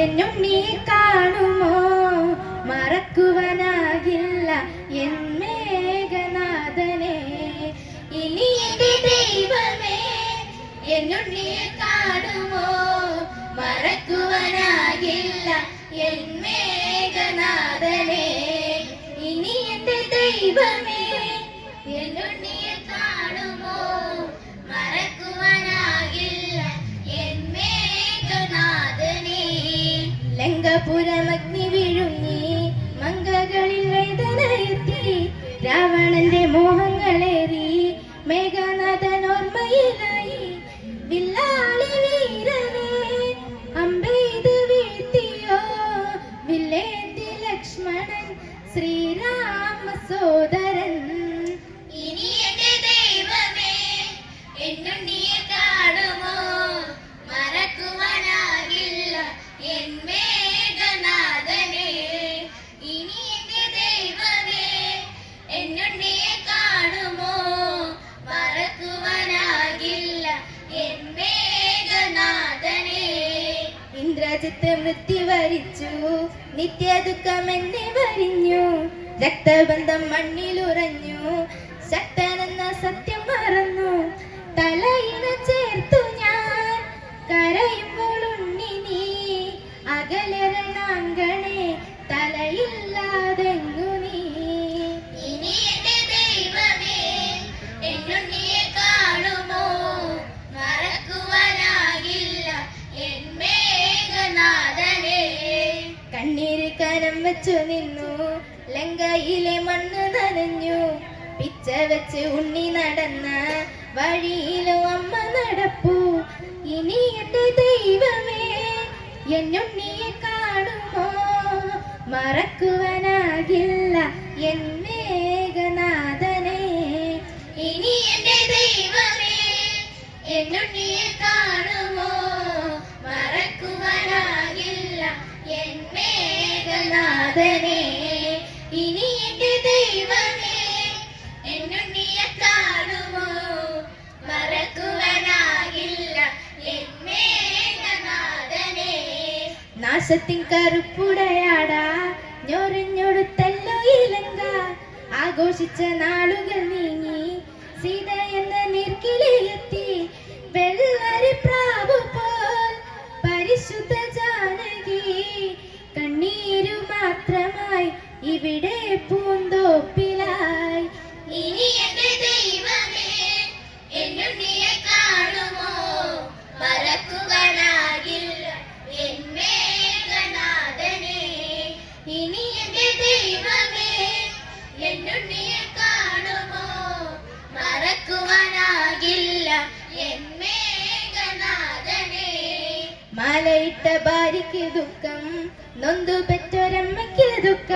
എന്നുണ്ണിയെ കാണുമോ മറക്കുവാനാകില്ല എൻ മേഘനാഥനെ. ഇനി എന്റെ ദൈവമേ എന്നുണ്ണിയെ കാണുമോ മറക്കുവാനാകില്ല എൻ മേഘനാഥനെ. ഇനി എന്റെ ദൈവമേ എന്നുണ്ണിയെ കാണുമോ മറക്കുവാനാകില്ല എൻ മേഘനാഥനെ. ലങ്കപുരമഗ്നി വിഴുങ്ങി മംഗകളിൽ വേദനയെത്തി രാവണന്റെ മോഹങ്ങളേറി മേഘനാഥൻ ഓർമ്മയിലായി. വില്ലാളി വീരനെ അമ്പെയ്ത് വീഴ്ത്തിയോ വില്ലേന്തി ലക്ഷ്മണൻ ശ്രീരാമ സോദരൻ. ഇനി എന്റെ ദൈവമേ എന്നുണ്ണിയെ കാണുമോ മറക്കുവാനാകില്ല എൻ മേഘനാഥനെ. ഇനി എന്റെ ദൈവമേ എന്നുണ്ണിയെ കാണുമോ മറക്കുവാനാകില്ല എൻ മേഘനാഥനെ. ഇന്ദ്രജിത്ത് മൃത്യു വരിച്ചു നിത്യദുഃഖമെന്നെ വരിഞ്ഞു. രക്തബന്ധം മണ്ണിലുറഞ്ഞു ശക്തനെന്ന സത്യം മറന്നു. തലയിണ ചേർത്തു ഞാൻ കരയുമ്പോൾ ഉണ്ണി നീ അകലരണാങ്കണേ തലയില്ലാതെങ്ങു നീ. ഇനി എന്റെ ദൈവമേ എന്നുണ്ണിയെ കാണുമോ മറക്കുവാനാകില്ല എൻ മേഘനാഥനെ. കണ്ണീര് കനം വെച്ചു നിന്നു ലങ്കയിലെ മണ്ണ് നനഞ്ഞു. പിച്ച വെച്ച് ഉണ്ണി നടന്ന വഴിയിലും അമ്മ നടപ്പു. ഇനി എന്റെ ദൈവമേ എന്നുണ്ണിയെ കാണുമോ മറക്കുവാനാകില്ല എൻ മേഘനാഥനെ. ഇനി എന്റെ ദൈവമേ എന്നുണ്ണിയെ കാണുമോ മറക്കുവാനാകില്ല എൻ മേഘനാഥനെ. ഇനി എന്റെ ദൈവമേ എന്നുണ്ണിയെ കാണുമോ മറക്കുവാനാകില്ല എൻ മേഘനാഥനെ. നാശത്തിൻ കറുപ്പുടയാടാ ഞൊറിഞ്ഞൊടുത്തല്ലോ ഇലങ്ക. ആഘോഷിച്ച നാളുകൾ നീങ്ങി സീത എന്ന നീർക്കിളിയെത്തി. വെള്ളരി പ്രാവു പോൽ പരിശുദ്ധ ജാനകി കണ്ണീരു മാത്രമായി ഇവിടെ പൂന്തോപ്പിലായി. ഇനി എന്റെ ദൈവമേ എന്നുണ്ണിയെ കാണുമോ മറക്കുവാനാകില്ല എൻ മേഘനാഥനെ. ഇനി എന്റെ ദൈവമേ എന്നുണ്ണിയെ കാണുമോ മറക്കുവാനാകില്ല എൻ മേഘനാഥനെ. മാലയിട്ട ഭാര്യയ്ക്ക് ദുഃഖം നൊന്തു പെറ്റൊരമ്മയ്ക്ക് ദുഃഖം.